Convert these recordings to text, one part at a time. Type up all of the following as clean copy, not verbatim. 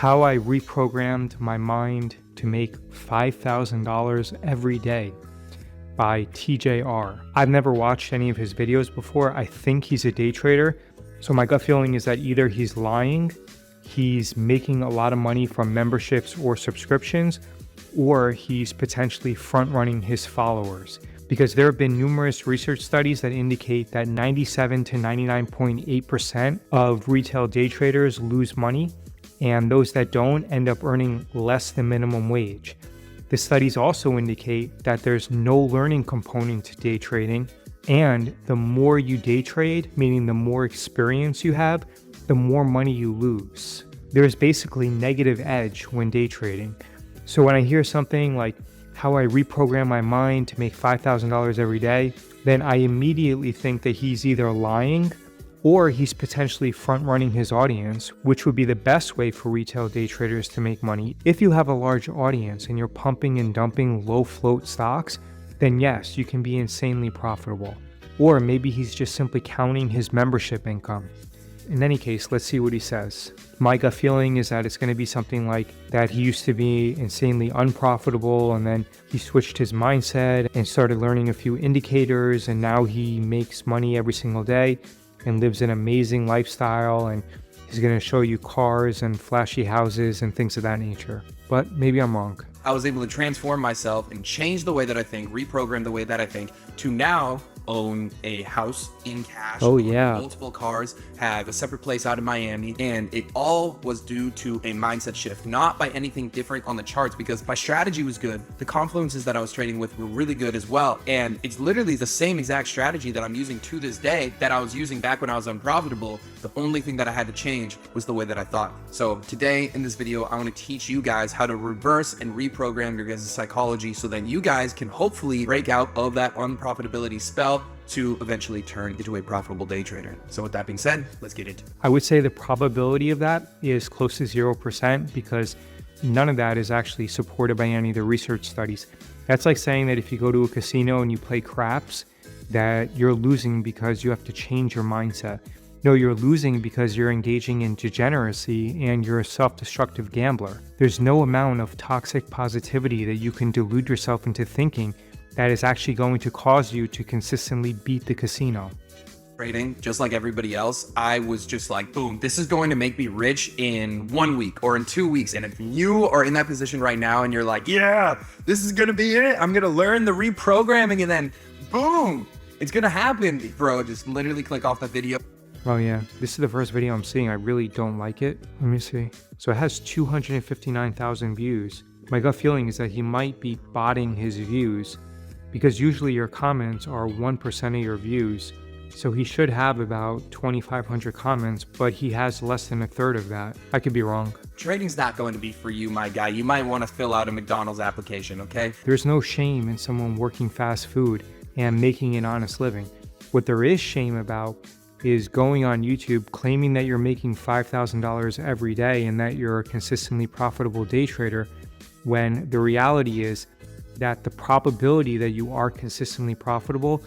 How I Reprogrammed My Mind to Make $5,000 Every Day by TJR. I've never watched any of his videos before. I think he's a day trader. So my gut feeling is that either he's lying, he's making a lot of money from memberships or subscriptions, or he's potentially front-running his followers. Because there have been numerous research studies that indicate that 97 to 99.8% of retail day traders lose money, and those that don't end up earning less than minimum wage. The studies also indicate that there's no learning component to day trading, and the more you day trade, meaning the more experience you have, the more money you lose. There's basically negative edge when day trading. So when I hear something like how I reprogram my mind to make $5,000 every day, then I immediately think that he's either lying or he's potentially front-running his audience, which would be the best way for retail day traders to make money. If you have a large audience and you're pumping and dumping low float stocks, then yes, you can be insanely profitable. Or maybe he's just simply counting his membership income. In any case, let's see what he says. My gut feeling is that it's going to be something like that he used to be insanely unprofitable, and then he switched his mindset and started learning a few indicators, and now he makes money every single day and lives an amazing lifestyle, and he's going to show you cars and flashy houses and things of that nature. But maybe I'm wrong. I was able to transform myself and change the way that I think, reprogram the way that I think, to now own a house in cash. Oh yeah. Multiple cars, have a separate place out in Miami, and it all was due to a mindset shift, not by anything different on the charts, because my strategy was good. The confluences that I was trading with were really good as well, and it's literally the same exact strategy that I'm using to this day that I was using back when I was unprofitable. The only thing that I had to change was the way that I thought. So today in this video, I want to teach you guys how to reverse and reprogram your guys' psychology so that you guys can hopefully break out of that unprofitability spell to eventually turn into a profitable day trader. So with that being said, let's get into it. I would say the probability of that is close to 0% because none of that is actually supported by any of the research studies. That's like saying that if you go to a casino and you play craps, that you're losing because you have to change your mindset. No, you're losing because you're engaging in degeneracy and you're a self-destructive gambler. There's no amount of toxic positivity that you can delude yourself into thinking that is actually going to cause you to consistently beat the casino. Trading, just like everybody else, I was just like, boom, this is going to make me rich in 1 week or in 2 weeks. And if you are in that position right now and you're like, yeah, this is going to be it, I'm going to learn the reprogramming, and then boom, it's going to happen, bro. Just literally click off that video. Oh yeah, this is the first video I'm seeing. I really don't like it. Let me see. So it has 259,000 views. My gut feeling is that he might be botting his views, because usually your comments are 1% of your views. So he should have about 2,500 comments, but he has less than a third of that. I could be wrong. Trading's not going to be for you, my guy. You might want to fill out a McDonald's application, okay? There's no shame in someone working fast food and making an honest living. What there is shame about is going on YouTube claiming that you're making $5,000 every day and that you're a consistently profitable day trader, when the reality is that the probability that you are consistently profitable,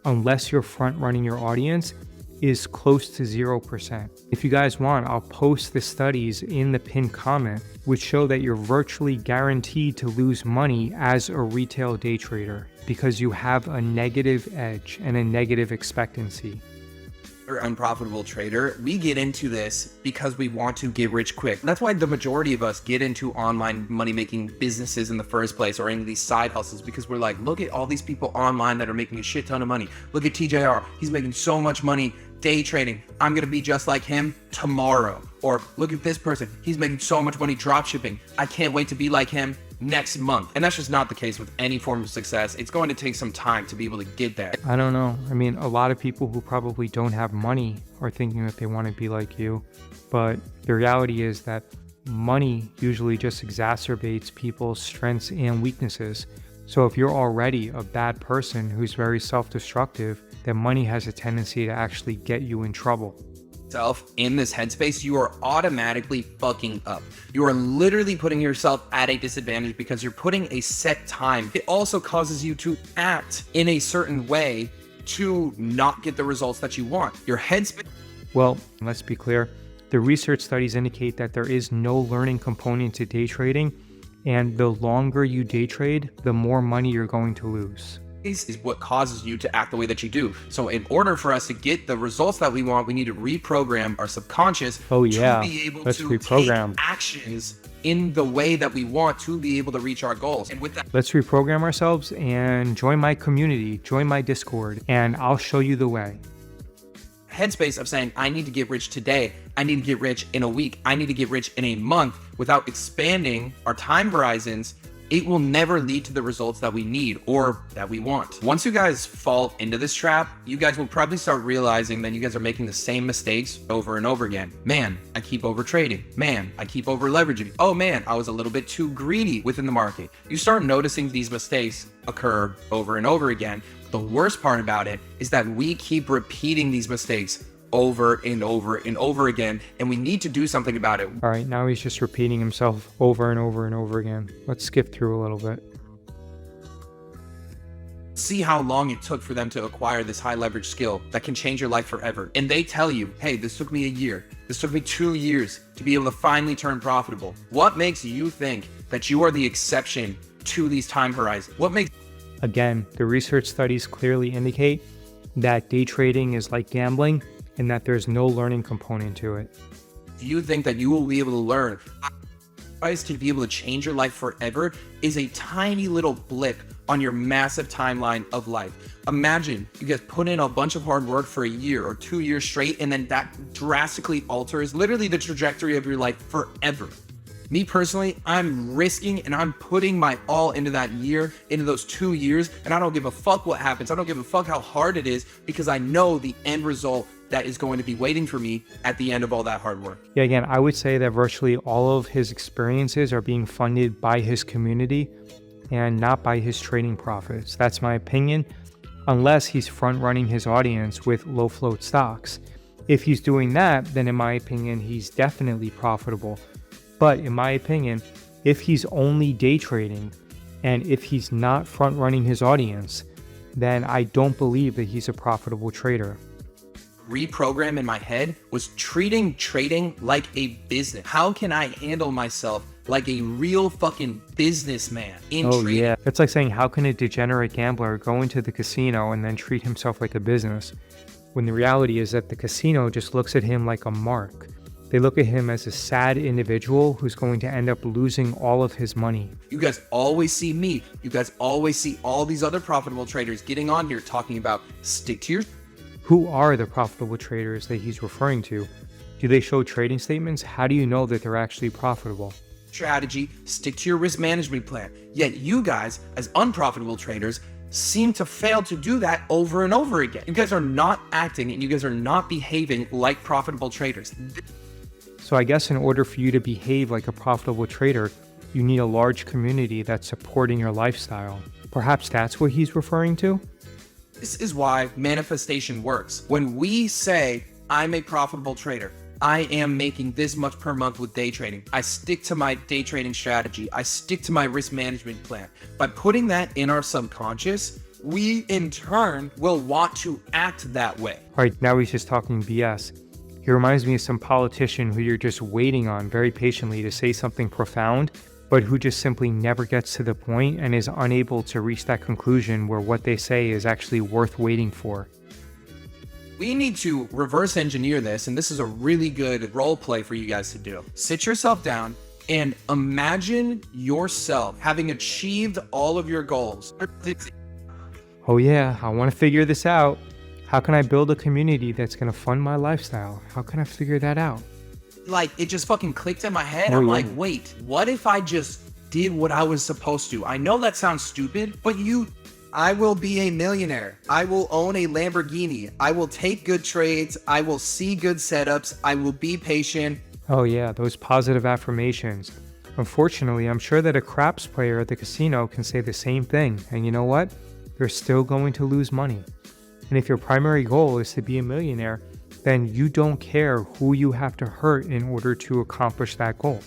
unless you're front running your audience, is close to 0%. If you guys want, I'll post the studies in the pinned comment, which show that you're virtually guaranteed to lose money as a retail day trader because you have a negative edge and a negative expectancy. Unprofitable trader, we get into this because we want to get rich quick. That's why the majority of us get into online money-making businesses in the first place, or into these side hustles, because we're like, look at all these people online that are making a shit ton of money. Look at TJR, he's making so much money day trading. I'm gonna be just like him tomorrow. Or look at this person, he's making so much money drop shipping. I can't wait to be like him next month. And that's just not the case with any form of success. It's going to take some time to be able to get there. I don't know. I mean, a lot of people who probably don't have money are thinking that they want to be like you. But the reality is that money usually just exacerbates people's strengths and weaknesses. So if you're already a bad person who's very self-destructive, then money has a tendency to actually get you in trouble. In this headspace, you are automatically fucking up. You are literally putting yourself at a disadvantage because you're putting a set time. It also causes you to act in a certain way to not get the results that you want. Your headspace. Well, let's be clear. The research studies indicate that there is no learning component to day trading, and the longer you day trade, the more money you're going to lose. Is what causes you to act the way that you do. So in order for us to get the results that we want, we need to reprogram our subconscious to be able let's to reprogram. take actions in the way that we want to be able to reach our goals. And with that, let's reprogram ourselves and join my community, join my Discord, and I'll show you the way. Headspace of saying, I need to get rich today, I need to get rich in a week, I need to get rich in a month, without expanding our time horizons, it will never lead to the results that we need or that we want. Once you guys fall into this trap, you guys will probably start realizing that you guys are making the same mistakes over and over again. Man, I keep over trading. Man, I keep over leveraging. Oh man, I was a little bit too greedy within the market. You start noticing these mistakes occur over and over again. The worst part about it is that we keep repeating these mistakes over and over and over again, and we need to do something about it. All right, now he's just repeating himself over and over and over again. Let's skip through a little bit. See how long it took for them to acquire this high leverage skill that can change your life forever. And they tell you, hey, this took me a year. This took me 2 years to be able to finally turn profitable. What makes you think that you are the exception to these time horizons? What makes... Again, the research studies clearly indicate that day trading is like gambling and that there's no learning component to it. Do you think that you will be able to learn? To be able to change your life forever is a tiny little blip on your massive timeline of life. Imagine you guys put in a bunch of hard work for a year or 2 years straight, and then that drastically alters literally the trajectory of your life forever. Me personally, I'm risking and I'm putting my all into that year, into those 2 years, and I don't give a fuck what happens. I don't give a fuck how hard it is, because I know the end result that is going to be waiting for me at the end of all that hard work. Yeah, again, I would say that virtually all of his experiences are being funded by his community and not by his trading profits. That's my opinion, unless he's front running his audience with low float stocks. If he's doing that, then in my opinion, he's definitely profitable. But in my opinion, if he's only day trading and if he's not front running his audience, then I don't believe that he's a profitable trader. Reprogram in my head was treating trading like a business. How can I handle myself like a real fucking businessman in trading? Yeah, it's like saying, how can a degenerate gambler go into the casino and then treat himself like a business? When the reality is that the casino just looks at him like a mark. They look at him as a sad individual who's going to end up losing all of his money. You guys always see me. You guys always see all these other profitable traders getting on here talking about stick to your... Who are the profitable traders that he's referring to? Do they show trading statements? How do you know that they're actually profitable? Strategy, stick to your risk management plan. Yet you guys, as unprofitable traders, seem to fail to do that over and over again. You guys are not acting and you guys are not behaving like profitable traders. So I guess in order for you to behave like a profitable trader, you need a large community that's supporting your lifestyle. Perhaps that's what he's referring to? This is why manifestation works. When we say, I'm a profitable trader, I am making this much per month with day trading, I stick to my day trading strategy, I stick to my risk management plan. By putting that in our subconscious, we in turn will want to act that way. All right, now he's just talking BS. He reminds me of some politician who you're just waiting on very patiently to say something profound, but who just simply never gets to the point and is unable to reach that conclusion where what they say is actually worth waiting for. We need to reverse engineer this, and this is a really good role play for you guys to do. Sit yourself down and imagine yourself having achieved all of your goals. Oh yeah, I want to figure this out. How can I build a community that's going to fund my lifestyle? How can I figure that out? Like, it just fucking clicked in my head. I'm like, wait, what if I just did what I was supposed to? I know that sounds stupid, but I will be a millionaire. I will own a Lamborghini. I will take good trades. I will see good setups. I will be patient. Oh yeah, those positive affirmations. Unfortunately, I'm sure that a craps player at the casino can say the same thing. And you know what? They're still going to lose money. And if your primary goal is to be a millionaire, then you don't care who you have to hurt in order to accomplish that goal.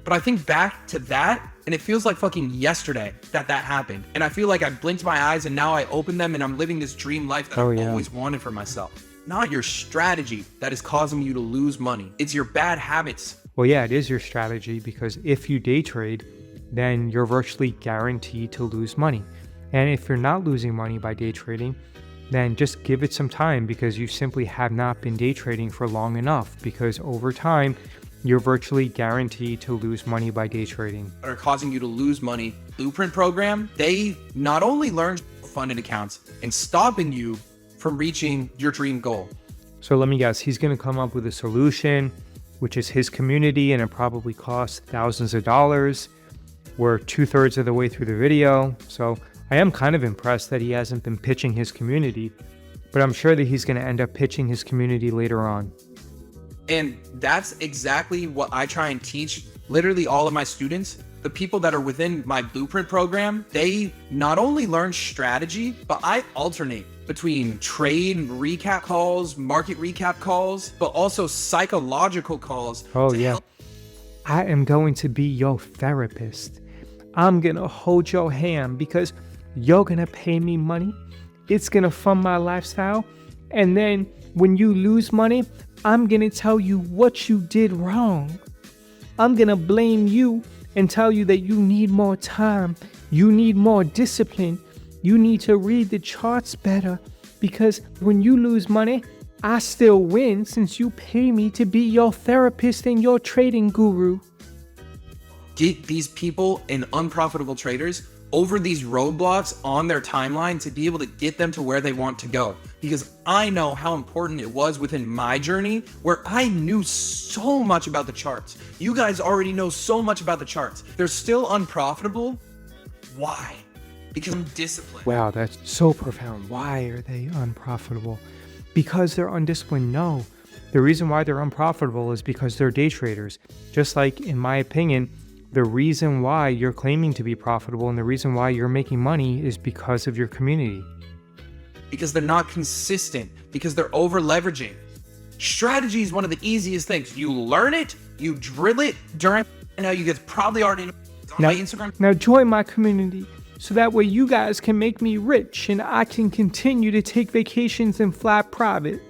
But I think back to that, and it feels like fucking yesterday that happened. And I feel like I blinked my eyes and now I open them and I'm living this dream life that I've always wanted for myself. not your strategy that is causing you to lose money. It's your bad habits. Well, yeah, it is your strategy, because if you day trade, then you're virtually guaranteed to lose money. And if you're not losing money by day trading, then just give it some time, because you simply have not been day trading for long enough, because over time, you're virtually guaranteed to lose money by day trading. That are causing you to lose money. Blueprint program, they not only learn funded accounts and stopping you from reaching your dream goal. So let me guess, he's going to come up with a solution, which is his community, and it probably costs thousands of dollars. We're 2/3 of the way through the video, so I am kind of impressed that he hasn't been pitching his community, but I'm sure that he's going to end up pitching his community later on. And that's exactly what I try and teach literally all of my students. The people that are within my Blueprint program, they not only learn strategy, but I alternate between trade recap calls, market recap calls, but also psychological calls. Oh yeah. I am going to be your therapist. I'm going to hold your hand, because you're going to pay me money. It's going to fund my lifestyle. And then when you lose money, I'm going to tell you what you did wrong. I'm going to blame you and tell you that you need more time. You need more discipline. You need to read the charts better, because when you lose money, I still win, since you pay me to be your therapist and your trading guru. Get these people and unprofitable traders over these roadblocks on their timeline to be able to get them to where they want to go. Because I know how important it was within my journey, where I knew so much about the charts. You guys already know so much about the charts. They're still unprofitable. Why? Because I'm disciplined. Wow, that's so profound. Why are they unprofitable? Because they're undisciplined? No. The reason why they're unprofitable is because they're day traders. Just like, in my opinion, the reason why you're claiming to be profitable and the reason why you're making money is because of your community. Because they're not consistent, because they're over leveraging. Strategy is one of the easiest things. You learn it, you drill it during, you guys probably already know on my Instagram. Now join my community, so that way you guys can make me rich and I can continue to take vacations and fly private.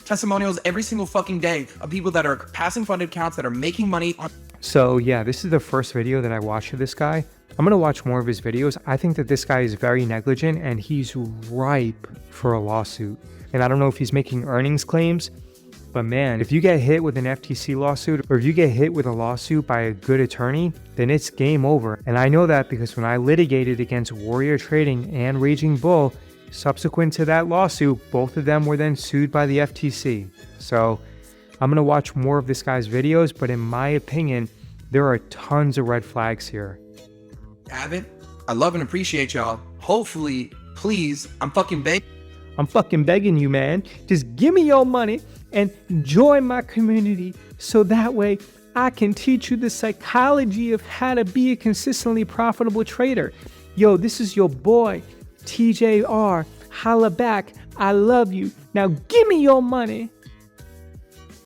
Testimonials every single fucking day of people that are passing funded accounts that are making money on. So yeah, this is the first video that I watched of this guy. I'm going to watch more of his videos. I think that this guy is very negligent and he's ripe for a lawsuit. And I don't know if he's making earnings claims, but man, if you get hit with an FTC lawsuit, or if you get hit with a lawsuit by a good attorney, then it's game over. And I know that because when I litigated against Warrior Trading and Raging Bull, subsequent to that lawsuit, both of them were then sued by the FTC. So I'm going to watch more of this guy's videos, but in my opinion, there are tons of red flags here. Have I love and appreciate y'all. Hopefully, please, I'm fucking begging you, man. Just give me your money and join my community, so that way I can teach you the psychology of how to be a consistently profitable trader. Yo, this is your boy, TJR. Holla back. I love you. Now give me your money.